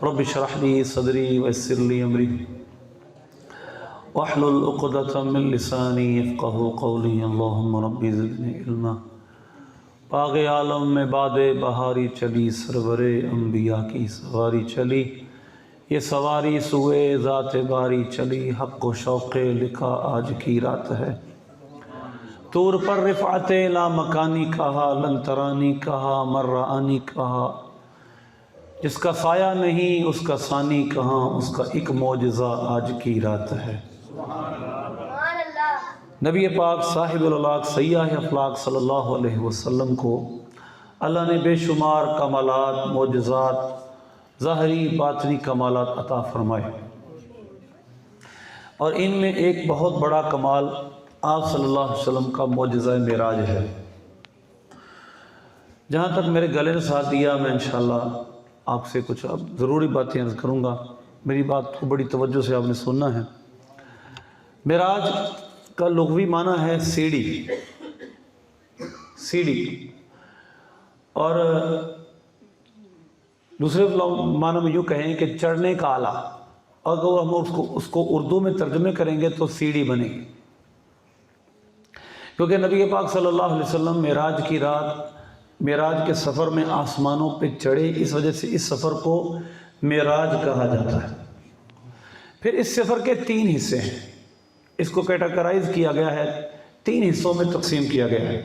رب اشرح لي صدري ويسر لي أمري واحلل عقدة من لساني يفقهوا قولي اللهم رب زدني علما۔ باغ عالم میں باد بہاری چلی، سرور انبیاء کی سواری چلی، یہ سواری سوئے ذات باری چلی، حق و شوق لکھا آج کی رات ہے۔ طور پر رفعت لا مکانی کہا، لن ترانی کہا، مرآنی کہا، جس کا سایہ نہیں اس کا ثانی کہاں، اس کا ایک معجزہ آج کی رات ہے۔ نبی پاک صاحب الالاق سیاح افلاق صلی اللہ علیہ وسلم کو اللہ نے بے شمار کمالات، معجزات، ظاہری باطنی کمالات عطا فرمائے، اور ان میں ایک بہت بڑا کمال آپ صلی اللہ علیہ وسلم کا معجزہ معراج ہے۔ جہاں تک میرے گلے نے ساتھ دیا، میں انشاءاللہ آپ سے کچھ اب ضروری باتیں عرض کروں گا، میری بات کو بڑی توجہ سے آپ نے سننا ہے۔ معراج کا لغوی معنی ہے سیڑھی، سیڑھی، اور دوسرے معنی میں یوں کہیں کہ چڑھنے کا آلہ، اگر ہم اس کو اردو میں ترجمے کریں گے تو سیڑھی بنے گی، کیونکہ نبی پاک صلی اللہ علیہ وسلم معراج کی رات، معراج کے سفر میں آسمانوں پہ چڑھے، اس وجہ سے اس سفر کو معراج کہا جاتا ہے۔ پھر اس سفر کے 3 حصے ہیں، اس کو کیٹاگرائز کیا گیا ہے، 3 حصوں میں تقسیم کیا گیا ہے۔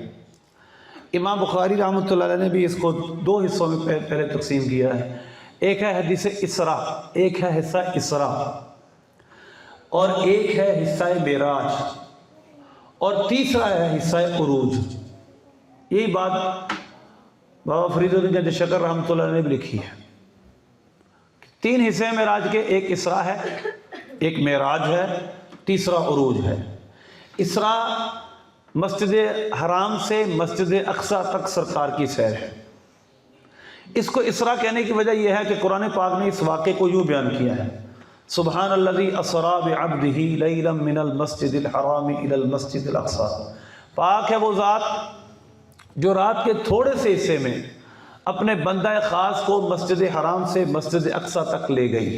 امام بخاری رحمۃ اللہ علیہ نے بھی اس کو 2 حصوں میں پہلے تقسیم کیا ہے، ایک ہے حدیث اسراء، ایک ہے حصہ اسراء، اور ایک ہے حصہ معراج، اور تیسرا ہے حصہ عروج۔ یہی بات بابا فرید الدین شکر رحمۃ اللہ علیہ نے بھی لکھی ہے۔ 3 حصے معراج کے، ایک اسراء ہے، ایک معراج ہے، تیسرا عروج ہے۔ اسراء مسجد حرام سے مسجد اقصیٰ تک سرکار کی سیر ہے۔ اس کو اسراء کہنے کی وجہ یہ ہے کہ قرآن پاک نے اس واقعے کو یوں بیان کیا ہے، سبحان الذی اسریٰ بعبدہ لیلا من المسجد الحرام الی المسجد الاقصیٰ، پاک ہے وہ ذات جو رات کے تھوڑے سے حصے میں اپنے بندہ خاص کو مسجد حرام سے مسجد اقصیٰ تک لے گئی،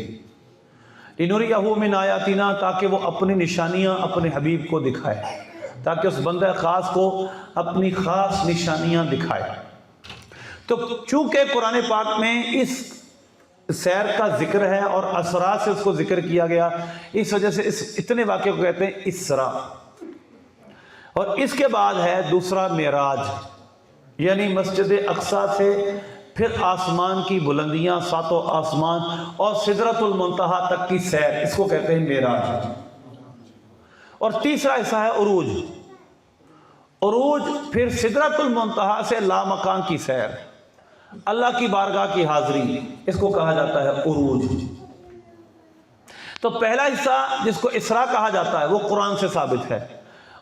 لنریہ من آیاتنا، تاکہ وہ اپنی نشانیاں اپنے حبیب کو دکھائے، تاکہ اس بندہ خاص کو اپنی خاص نشانیاں دکھائے۔ تو چونکہ قرآن پاک میں اس سیر کا ذکر ہے اور اسراء سے اس کو ذکر کیا گیا، اس وجہ سے اس اتنے واقعے کو کہتے ہیں اسراء۔ اور اس کے بعد ہے دوسرا معراج، یعنی مسجد اقصیٰ سے پھر آسمان کی بلندیاں، 7 آسمان اور سدرۃ المنتہا تک کی سیر، اس کو کہتے ہیں معراج۔ اور تیسرا حصہ ہے عروج۔ عروج پھر سدرۃ المنتہا سے لامکان کی سیر، اللہ کی بارگاہ کی حاضری، اس کو کہا جاتا ہے عروج۔ تو پہلا حصہ جس کو اسراء کہا جاتا ہے وہ قرآن سے ثابت ہے،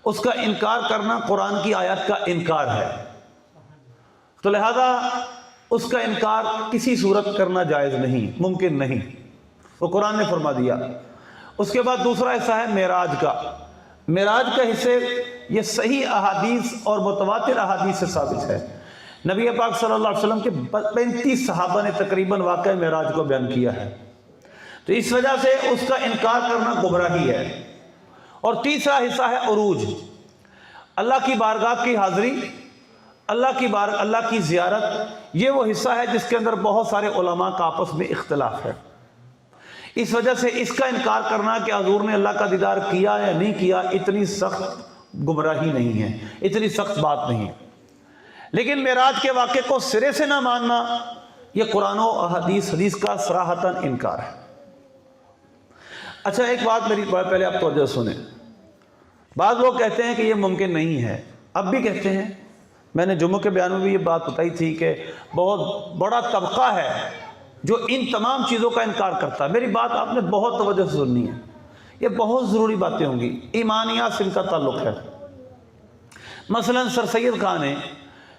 اس کا انکار کرنا قرآن کی آیات کا انکار ہے، تو لہذا اس کا انکار کسی صورت کرنا جائز نہیں، ممکن نہیں، وہ قرآن نے فرما دیا۔ اس کے بعد دوسرا حصہ ہے معراج کا۔ معراج کا حصے یہ صحیح احادیث اور متواتر احادیث سے ثابت ہے۔ نبی پاک صلی اللہ علیہ وسلم کے 35 صحابہ نے تقریباً واقعہ معراج کو بیان کیا ہے، تو اس وجہ سے اس کا انکار کرنا گمراہی ہے۔ اور تیسرا حصہ ہے عروج، اللہ کی بارگاہ کی حاضری، اللہ کی زیارت، یہ وہ حصہ ہے جس کے اندر بہت سارے علماء کا آپس میں اختلاف ہے۔ اس وجہ سے اس کا انکار کرنا کہ حضور نے اللہ کا دیدار کیا یا نہیں کیا، اتنی سخت گمراہی نہیں ہے، اتنی سخت بات نہیں ہے۔ لیکن معراج کے واقعے کو سرے سے نہ ماننا، یہ قرآن و حدیث کا صراحتاً انکار ہے۔ اچھا، ایک بات میری پہلے آپ توجہ سنیں۔ بعض لوگ کہتے ہیں کہ یہ ممکن نہیں ہے، اب بھی کہتے ہیں، میں نے جمعہ کے بیان میں بھی یہ بات بتائی تھی کہ بہت بڑا طبقہ ہے جو ان تمام چیزوں کا انکار کرتا ہے۔ میری بات آپ نے بہت توجہ سے سننی ہے، یہ بہت ضروری باتیں ہوں گی، ایمانیات سے ان کا تعلق ہے۔ مثلا سر سید خان نے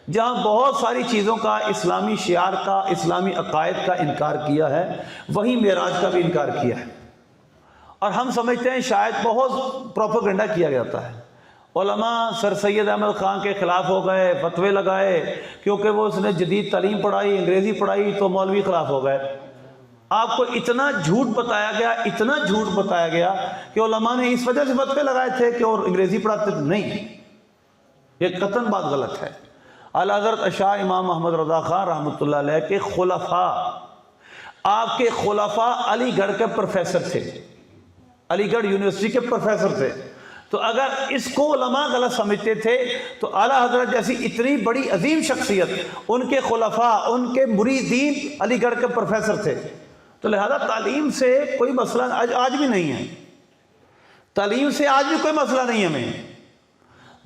جہاں بہت ساری چیزوں کا، اسلامی شعار کا، اسلامی عقائد کا انکار کیا ہے، وہیں معراج کا بھی انکار کیا ہے، اور ہم سمجھتے ہیں شاید بہت پروپیگنڈا کیا جاتا ہے۔ علماء سر سید احمد خان کے خلاف ہو گئے، فتوے لگائے، کیونکہ وہ اس نے جدید تعلیم پڑھائی، انگریزی پڑھائی، تو مولوی خلاف ہو گئے۔ آپ کو اتنا جھوٹ بتایا گیا، اتنا جھوٹ بتایا گیا کہ علماء نے اس وجہ سے فتوے لگائے تھے کہ اور انگریزی پڑھاتے تھے. نہیں، یہ قطعاً بات غلط ہے. اعلیٰ حضرت شاہ امام محمد رضا خان رحمۃ اللہ علیہ کے خلفاء، آپ کے خلفاء علی گڑھ کے پروفیسر تھے، علی گڑھ یونیورسٹی کے پروفیسر تھے. تو اگر اس کو علماء غلط سمجھتے تھے تو اعلیٰ حضرت جیسی اتنی بڑی عظیم شخصیت، ان کے خلفاء، ان کے مریدین علی گڑھ کے پروفیسر تھے. تو لہذا تعلیم سے کوئی مسئلہ آج بھی نہیں ہے، تعلیم سے آج بھی کوئی مسئلہ نہیں ہے. ہمیں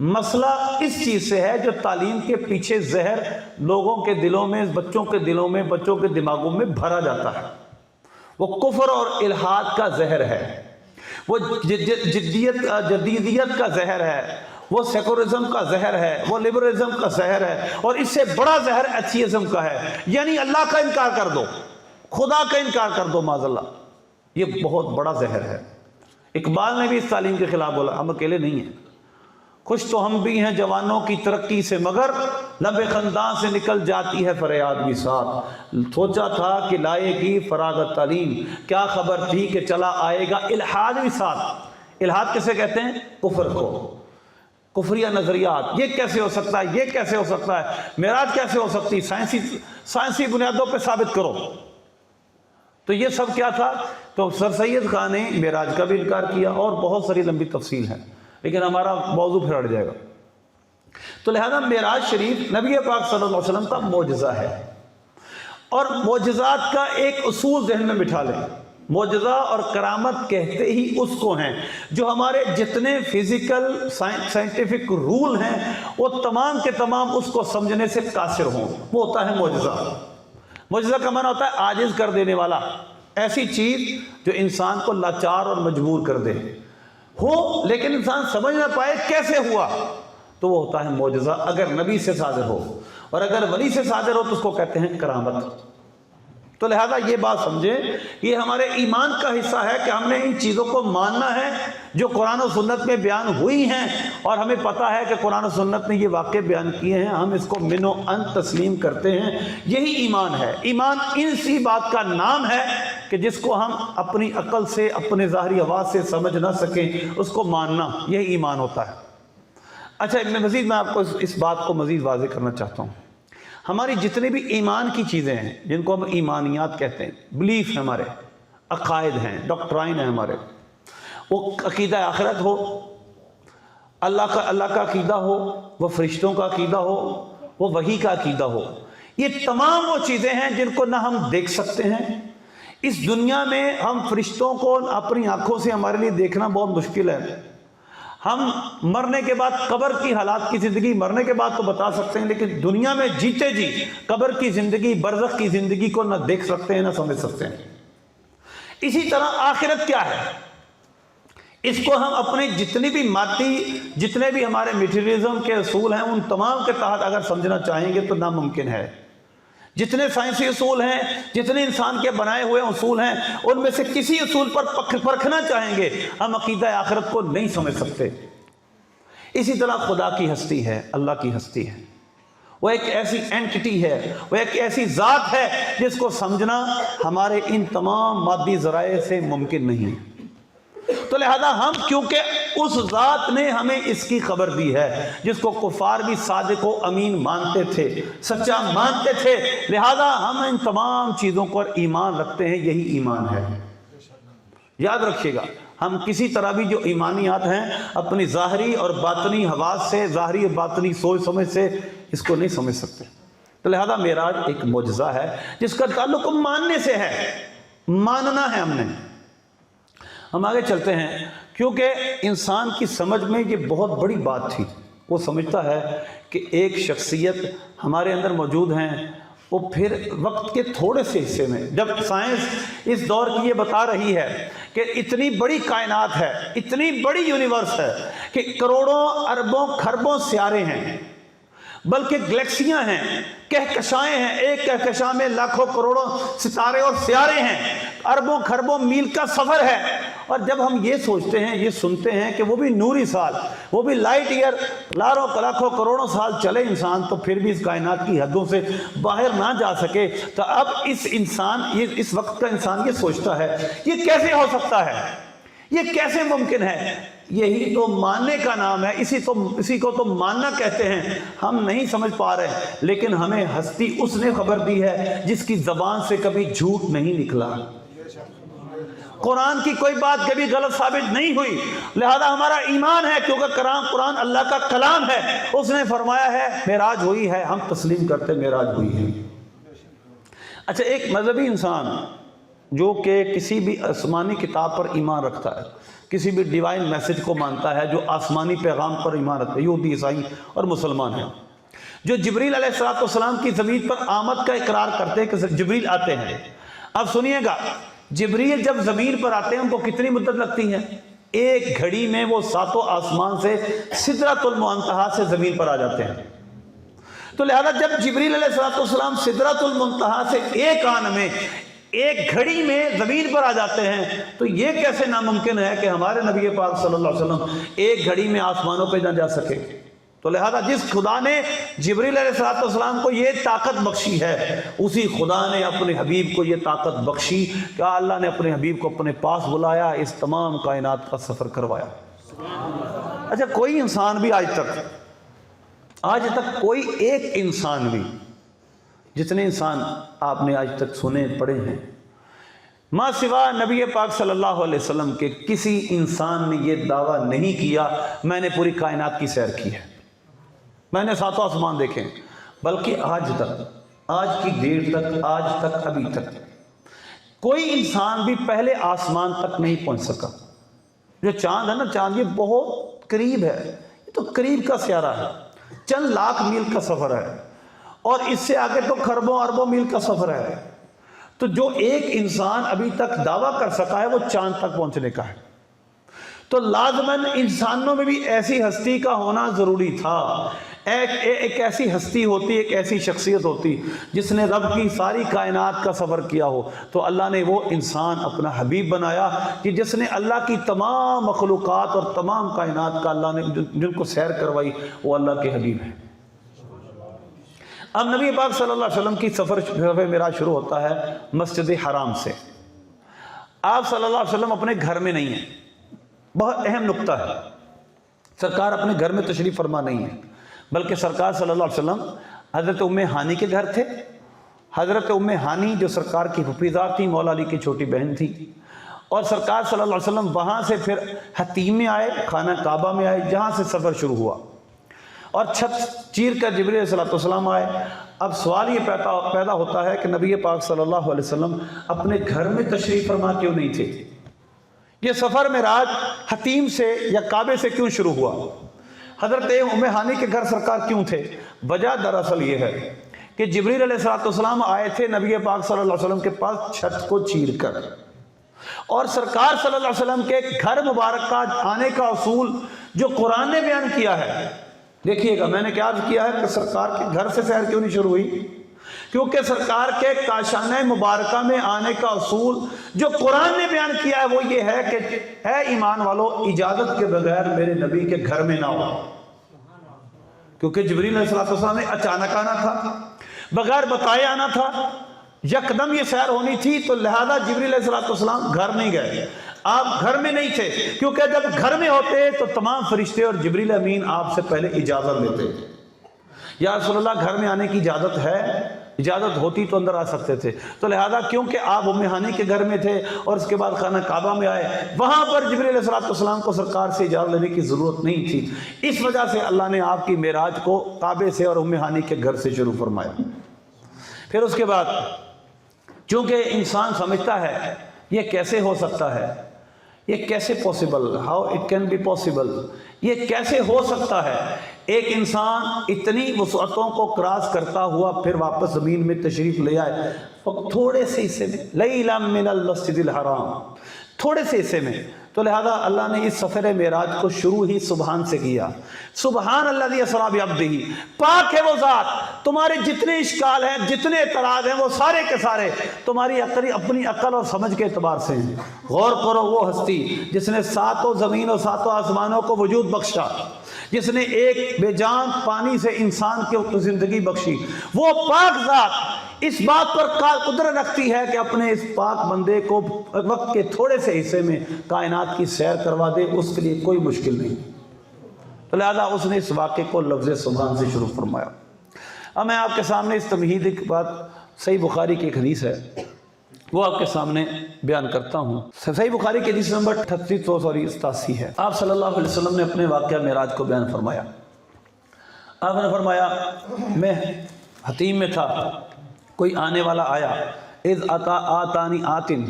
مسئلہ اس چیز سے ہے جو تعلیم کے پیچھے زہر لوگوں کے دلوں میں، بچوں کے دلوں میں، بچوں کے دماغوں میں بھرا جاتا ہے. وہ کفر اور الحاد کا زہر ہے، وہ جدیدیت کا زہر ہے، وہ سیکولرزم کا زہر ہے، وہ لبرلزم کا زہر ہے، اور اس سے بڑا زہر ایتھیزم کا ہے. یعنی اللہ کا انکار کر دو، خدا کا انکار کر دو معاذ اللہ. یہ بہت بڑا زہر ہے. اقبال نے بھی اس تعلیم کے خلاف بولا. ہم اکیلے نہیں ہیں. خوش تو ہم بھی ہیں جوانوں کی ترقی سے، مگر لب خنداں سے نکل جاتی ہے فریاد بھی ساتھ. سوچا تھا کہ لائے گی فراغت تعلیم، کیا خبر تھی کہ چلا آئے گا الحاد بھی ساتھ. الحاد کسے کہتے ہیں؟ کفر کو، کفریہ نظریات. یہ کیسے ہو سکتا ہے، یہ کیسے ہو سکتا ہے، معراج کیسے ہو سکتی، سائنسی بنیادوں پہ ثابت کرو. تو یہ سب کیا تھا؟ تو سر سید خان نے معراج کا بھی انکار کیا، اور بہت ساری لمبی تفصیل ہے، لیکن ہمارا موضوع پھر ہٹ جائے گا. تو لہذا معراج شریف نبی پاک صلی اللہ علیہ وسلم کا معجزہ ہے. اور معجزات کا ایک اصول ذہن میں بٹھا لیں. معجزہ اور کرامت کہتے ہی اس کو ہیں جو ہمارے جتنے فزیکل سائنٹیفک رول ہیں وہ تمام کے تمام اس کو سمجھنے سے قاصر ہوں. وہ ہوتا ہے معجزہ. معجزہ کا معنی ہوتا ہے عاجز کر دینے والا، ایسی چیز جو انسان کو لاچار اور مجبور کر دے ہو لیکن انسان سمجھ نہ پائے کیسے ہوا، تو وہ ہوتا ہے معجزہ. اگر نبی سے صادر ہو اور اگر ولی سے صادر ہو تو اس کو کہتے ہیں کرامت. تو لہذا یہ بات سمجھیں، یہ ہمارے ایمان کا حصہ ہے کہ ہم نے ان چیزوں کو ماننا ہے جو قرآن و سنت میں بیان ہوئی ہیں، اور ہمیں پتہ ہے کہ قرآن و سنت نے یہ واقع بیان کیے ہیں، ہم اس کو من و ان تسلیم کرتے ہیں. یہی ایمان ہے. ایمان ان سی بات کا نام ہے کہ جس کو ہم اپنی عقل سے، اپنے ظاہری آواز سے سمجھ نہ سکیں، اس کو ماننا، یہی ایمان ہوتا ہے. اچھا، مزید میں آپ کو اس بات کو مزید واضح کرنا چاہتا ہوں. ہماری جتنی بھی ایمان کی چیزیں ہیں جن کو ہم ایمانیات کہتے ہیں، بلیف ہیں، ہمارے عقائد ہیں، ڈاکٹرائن ہیں ہمارے، وہ عقیدہ آخرت ہو، اللہ کا عقیدہ ہو، وہ فرشتوں کا عقیدہ ہو، وہ وحی کا عقیدہ ہو، یہ تمام وہ چیزیں ہیں جن کو نہ ہم دیکھ سکتے ہیں. اس دنیا میں ہم فرشتوں کو اپنی آنکھوں سے ہمارے لیے دیکھنا بہت مشکل ہے. ہم مرنے کے بعد قبر کی حالات کی زندگی مرنے کے بعد تو بتا سکتے ہیں، لیکن دنیا میں جیتے جی قبر کی زندگی، برزخ کی زندگی کو نہ دیکھ سکتے ہیں نہ سمجھ سکتے ہیں. اسی طرح آخرت کیا ہے، اس کو ہم اپنے جتنے بھی ہمارے میٹیریلزم کے اصول ہیں ان تمام کے تحت اگر سمجھنا چاہیں گے تو ناممکن ہے. جتنے سائنسی اصول ہیں، جتنے انسان کے بنائے ہوئے اصول ہیں، ان میں سے کسی اصول پر پرکھنا چاہیں گے ہم عقیدہ آخرت کو نہیں سمجھ سکتے. اسی طرح خدا کی ہستی ہے، اللہ کی ہستی ہے. وہ ایک ایسی اینٹٹی ہے، وہ ایک ایسی ذات ہے جس کو سمجھنا ہمارے ان تمام مادی ذرائع سے ممکن نہیں. تو لہذا ہم کیونکہ اس ذات نے ہمیں اس کی خبر دی ہے جس کو کفار بھی صادق و امین مانتے تھے، سچا مانتے تھے، لہذا ہم ان تمام چیزوں پر ایمان رکھتے ہیں. یہی ایمان ہے. یاد رکھیے گا، ہم کسی طرح بھی جو ایمانیات ہیں اپنی ظاہری اور باطنی حواس سے، ظاہری اور باطنی سوچ سمجھ سے اس کو نہیں سمجھ سکتے. تو لہذا معراج ایک معجزہ ہے جس کا تعلق ماننے سے ہے، ماننا ہے ہم نے. ہم آگے چلتے ہیں، کیونکہ انسان کی سمجھ میں یہ بہت بڑی بات تھی. وہ سمجھتا ہے کہ ایک شخصیت ہمارے اندر موجود ہیں، وہ پھر وقت کے تھوڑے سے حصے میں، جب سائنس اس دور کی یہ بتا رہی ہے کہ اتنی بڑی کائنات ہے، اتنی بڑی یونیورس ہے کہ کروڑوں اربوں خربوں سیارے ہیں، بلکہ گلیکسیاں ہیں، کہکشائیں ہیں، ایک کہکشاں میں لاکھوں کروڑوں ستارے اور سیارے ہیں، اربوں خربوں میل کا سفر ہے، اور جب ہم یہ سوچتے ہیں، یہ سنتے ہیں کہ وہ بھی نوری سال، وہ بھی لائٹ ایئر، لاکھوں کروڑوں سال چلے انسان تو پھر بھی اس کائنات کی حدوں سے باہر نہ جا سکے، تو اب اس وقت کا انسان یہ سوچتا ہے یہ کیسے ہو سکتا ہے، یہ کیسے ممکن ہے؟ یہی تو ماننے کا نام ہے، اسی کو تو ماننا کہتے ہیں۔ ہم نہیں سمجھ پا رہے، لیکن ہمیں ہستی اس نے خبر دی ہے جس کی زبان سے کبھی جھوٹ نہیں نکلا، قرآن کی کوئی بات کبھی غلط ثابت نہیں ہوئی، لہذا ہمارا ایمان ہے کیونکہ قرآن اللہ کا کلام ہے، اس نے فرمایا ہے معراج ہوئی ہے، ہم تسلیم کرتے معراج ہوئی ہے۔ اچھا، ایک مذہبی انسان جو کہ کسی بھی آسمانی کتاب پر ایمان رکھتا ہے، کسی بھی ڈیوائن میسج کو مانتا ہے، جو آسمانی پیغام پر ایمان رکھتا ہے، یہودی، عیسائی اور مسلمان ہیں، جو جبریل علیہ السلام کی زمین پر آمد کا اقرار کرتے ہیں کہ جبریل آتے ہیں۔ اب سنیے گا، جبریل جب زمین پر آتے ہیں ان کو کتنی مدت لگتی ہے؟ ایک گھڑی میں وہ ساتوں آسمان سے سدرۃ المنتہا سے زمین پر آ جاتے ہیں۔ تو لہذا جب جبریل علیہ السلام سدرۃ المنتہا سے ایک آن میں، ایک گھڑی میں زمین پر آ جاتے ہیں، تو یہ کیسے ناممکن ہے کہ ہمارے نبی پاک صلی اللہ علیہ وسلم ایک گھڑی میں آسمانوں پہ نہ جا سکے؟ تو لہذا جس خدا نے جبریل علیہ السلام کو یہ طاقت بخشی ہے، اسی خدا نے اپنے حبیب کو یہ طاقت بخشی کہ اللہ نے اپنے حبیب کو اپنے پاس بلایا، اس تمام کائنات کا سفر کروایا۔ اچھا، کوئی انسان بھی آج تک کوئی ایک انسان بھی، جتنے انسان آپ نے آج تک سنے پڑھے ہیں، ما سوا نبی پاک صلی اللہ علیہ وسلم کے کسی انسان نے یہ دعویٰ نہیں کیا میں نے پوری کائنات کی سیر کی ہے، میں نے ساتوں آسمان دیکھے، بلکہ آج کی دیر تک، آج تک، ابھی تک کوئی انسان بھی پہلے آسمان تک نہیں پہنچ سکا۔ جو چاند ہے نا، چاند یہ بہت قریب ہے، یہ تو قریب کا سیارہ ہے، چند لاکھ میل کا سفر ہے، اور اس سے آگے تو خربوں اربوں میل کا سفر ہے۔ تو جو ایک انسان ابھی تک دعویٰ کر سکا ہے وہ چاند تک پہنچنے کا ہے، تو لازماً انسانوں میں بھی ایسی ہستی کا ہونا ضروری تھا، ایک ایسی ہستی ہوتی، ایک ایسی شخصیت ہوتی جس نے رب کی ساری کائنات کا سفر کیا ہو۔ تو اللہ نے وہ انسان اپنا حبیب بنایا کہ جس نے اللہ کی تمام مخلوقات اور تمام کائنات کا اللہ نے جن کو سیر کروائی، وہ اللہ کے حبیب ہیں۔ اب نبی پاک صلی اللہ علیہ وسلم کی سفر معراج شروع ہوتا ہے مسجد حرام سے۔ آپ صلی اللہ علیہ وسلم اپنے گھر میں نہیں ہیں، بہت اہم نقطہ ہے، سرکار اپنے گھر میں تشریف فرما نہیں ہے، بلکہ سرکار صلی اللہ علیہ وسلم حضرت ام ہانی کے گھر تھے۔ حضرت ام ہانی جو سرکار کی حفیظات تھی، مولا علی کی چھوٹی بہن تھی، اور سرکار صلی اللہ علیہ وسلم وہاں سے پھر حتیم میں آئے، خانہ کعبہ میں آئے، جہاں سے سفر شروع ہوا، اور چھت چیر کر جبریل علیہ السلام آئے۔ اب سوال یہ پیدا ہوتا ہے کہ نبی پاک صلی اللہ علیہ وسلم اپنے گھر میں تشریف فرما کیوں نہیں تھے؟ یہ سفر معراج حتیم سے یا کعبے سے کیوں شروع ہوا؟ حضرت ام ہانی کے گھر سرکار کیوں تھے؟ وجہ دراصل یہ ہے کہ جبریل علیہ السلام آئے تھے نبی پاک صلی اللہ علیہ وسلم کے پاس چھت کو چیر کر، اور سرکار صلی اللہ علیہ وسلم کے گھر مبارک کا آنے کا اصول جو قرآن نے بیان کیا ہے، دیکھیے گا، میں نے کیا عرض کیا ہے کہ سرکار کے گھر سے سیر کیوں نہیں شروع ہوئی؟ کیونکہ سرکار کے کاشانہ مبارکہ میں آنے کا اصول جو قرآن نے بیان کیا ہے وہ یہ ہے کہ اے ایمان والو، اجازت کے بغیر میرے نبی کے گھر میں نہ ہو، کیونکہ جبریل علیہ السلام نے اچانک آنا تھا، بغیر بتائے آنا تھا، یکدم یہ سیر ہونی تھی، تو لہذا جبریل علیہ السلام گھر نہیں گئے، آپ گھر میں نہیں تھے، کیونکہ جب گھر میں ہوتے تو تمام فرشتے اور جبریل امین آپ سے پہلے اجازت لیتے، یا رسول اللہ گھر میں آنے کی اجازت ہے؟ اجازت ہوتی تو اندر آ سکتے تھے، تو لہذا کیونکہ آپ ام ہانی کے گھر میں تھے اور اس کے بعد خانہ کعبہ میں آئے، وہاں پر جبریل علیہ السلام کو سرکار سے اجازت لینے کی ضرورت نہیں تھی، اس وجہ سے اللہ نے آپ کی معراج کو کعبے سے اور ام ہانی کے گھر سے شروع فرمایا۔ پھر اس کے بعد چونکہ انسان سمجھتا ہے یہ کیسے ہو سکتا ہے، یہ کیسے possible, how it can be possible, یہ کیسے ہو سکتا ہے ایک انسان اتنی وسعتوں کو کراس کرتا ہوا پھر واپس زمین میں تشریف لے آئے، تھوڑے سے حصے میں، لیلا من المسجد الحرام، تھوڑے سے حصے میں تو لہذا اللہ نے اس سفر معراج کو شروع ہی سبحان سے کیا. سبحان الذی اسری بعبدہ، پاک ہے وہ ذات، تمہارے جتنے اشکال ہیں، جتنے اعتراض ہیں، وہ سارے کے سارے تمہاری اپنی عقل اور سمجھ کے اعتبار سے ہیں. غور کرو، وہ ہستی جس نے ساتوں زمین اور ساتوں آسمانوں کو وجود بخشا، جس نے ایک بے جان پانی سے انسان کی زندگی بخشی، وہ پاک ذات اس بات پر قدرت رکھتی ہے کہ اپنے اس پاک بندے کو وقت کے تھوڑے سے حصے میں کائنات کی سیر کروا دے، اس کے لیے کوئی مشکل نہیں. تو لہذا اس نے اس واقعے کو لفظ سبحان سے شروع فرمایا. اب میں آپ کے سامنے اس تمہید کی بات، صحیح بخاری کی ایک حدیث ہے، وہ آپ کے سامنے بیان کرتا ہوں. صحیح بخاری کی حدیث نمبر 88 ہے. آپ صلی اللہ علیہ وسلم نے اپنے واقعہ معراج کو بیان فرمایا. آپ نے فرمایا میں حتیم میں تھا، کوئی آنے والا آیا، اذ آتانی آتن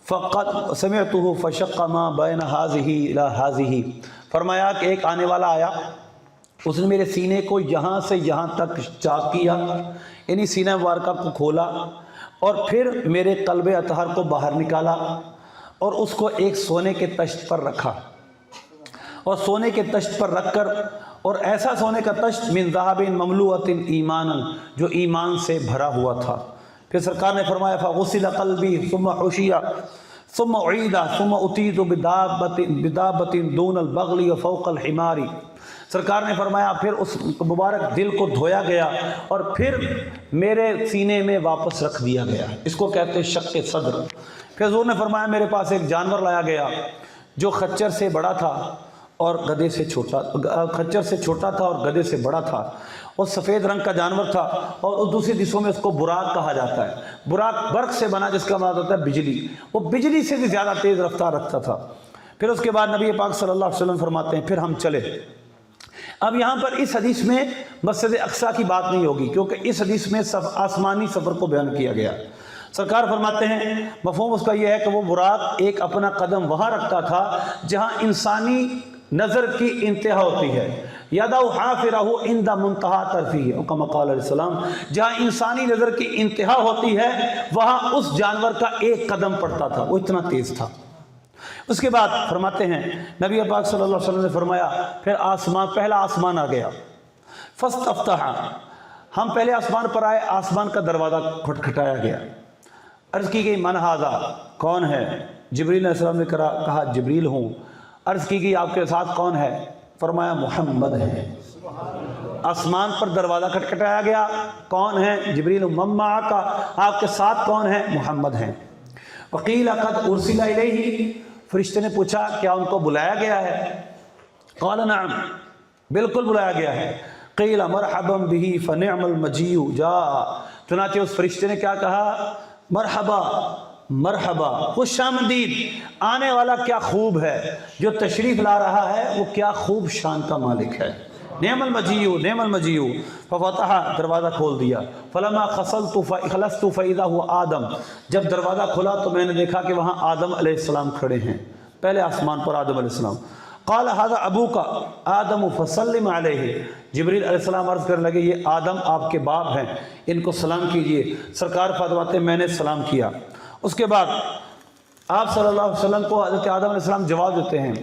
فقط سمعتہ فشق ما بین ہذہ الی ہذہ. فرمایا کہ ایک آنے والا آیا، اس نے میرے سینے کو یہاں سے یہاں تک چاک کیا، یعنی سینہ مبارکہ کو کھولا اور پھر میرے قلب اطہر کو باہر نکالا اور اس کو ایک سونے کے تشت پر رکھا، اور سونے کے تشت پر رکھ کر، اور ایسا سونے کا تشت من ذہب مملوءۃ ایمانا، جو ایمان سے بھرا ہوا تھا. پھر سرکار نے فرمایا فغسل قلبی ثم حشی ثم اعید ثم اتیت بدابۃ دون البغل وفوق الحمار. سرکار نے فرمایا پھر اس مبارک دل کو دھویا گیا اور پھر میرے سینے میں واپس رکھ دیا گیا. اس کو کہتے ہیں شق صدر. پھر حضور نے فرمایا میرے پاس ایک جانور لایا گیا جو خچر سے بڑا تھا اور گدھے سے چھوٹا، خچر سے چھوٹا تھا اور گدھے سے بڑا تھا، اور سفید رنگ کا جانور تھا، اور دوسری حدیثوں میں اس کو براق کہا جاتا ہے. براق برق سے بنا، جس کا مطلب ہوتا ہے بجلی. وہ بجلی سے بھی زیادہ تیز رفتار رکھتا تھا. پھر اس کے بعد نبی پاک صلی اللہ علیہ وسلم فرماتے ہیں پھر ہم چلے. اب یہاں پر اس حدیث میں مسجد اقصیٰ کی بات نہیں ہوگی، کیونکہ اس حدیث میں آسمانی سفر کو بیان کیا گیا. سرکار فرماتے ہیں مفہوم اس کا یہ ہے کہ وہ براق ایک اپنا قدم وہاں رکھتا تھا جہاں انسانی نظر کی انتہا ہوتی ہے، یدع حافرہ عند منتہا طرفہ، او کما قال علیہ السلام، جہاں انسانی نظر کی انتہا ہوتی ہے وہاں اس جانور کا ایک قدم پڑتا تھا، وہ اتنا تیز تھا. اس کے بعد فرماتے ہیں نبی پاک صلی اللہ علیہ وسلم نے فرمایا پھر پہلا آسمان آ گیا. فاستفتح، ہم پہلے آسمان پر آئے، آسمان کا دروازہ کھٹکھٹایا گیا. عرض کی گئی من ھذا، کون ہے؟ جبریل علیہ السلام نے کہا جبریل ہوں. عرض کی گئی آپ کے ساتھ کون ہے؟ فرمایا محمد ہے. آسمان پر دروازہ کھٹکھٹایا گیا، کون ہے؟ جبریل. من معک، آپ کے ساتھ کون ہے؟ محمد ہیں. وقیل قد ارسل الیہ، فرشتے نے پوچھا کیا ان کو بلایا گیا ہے؟ قال نعم، بالکل بلایا گیا ہے. قیل مرحبا بہ فنعم المجیء جاء، چنانچہ اس فرشتے نے کیا کہا؟ مرحبا مرحبا، خوش آمدید، آنے والا کیا خوب ہے، جو تشریف لا رہا ہے وہ کیا خوب شان کا مالک ہے. نعم المجیء نعم المجیء. ففتح، دروازہ کھول دیا. فلما خلصت فاذا هو آدم، جب دروازہ کھلا تو میں نے دیکھا کہ وہاں آدم علیہ السلام کھڑے ہیں، پہلے آسمان پر آدم علیہ السلام. قال هذا ابوک آدم فسلم علیہ، جبریل علیہ السلام عرض کرنے لگے یہ آدم آپ کے باپ ہیں، ان کو سلام کیجئے. سرکار فرماتے ہیں میں نے سلام کیا. اس کے بعد آپ صلی اللہ علیہ وسلم کو حضرت آدم علیہ السلام جواب دیتے ہیں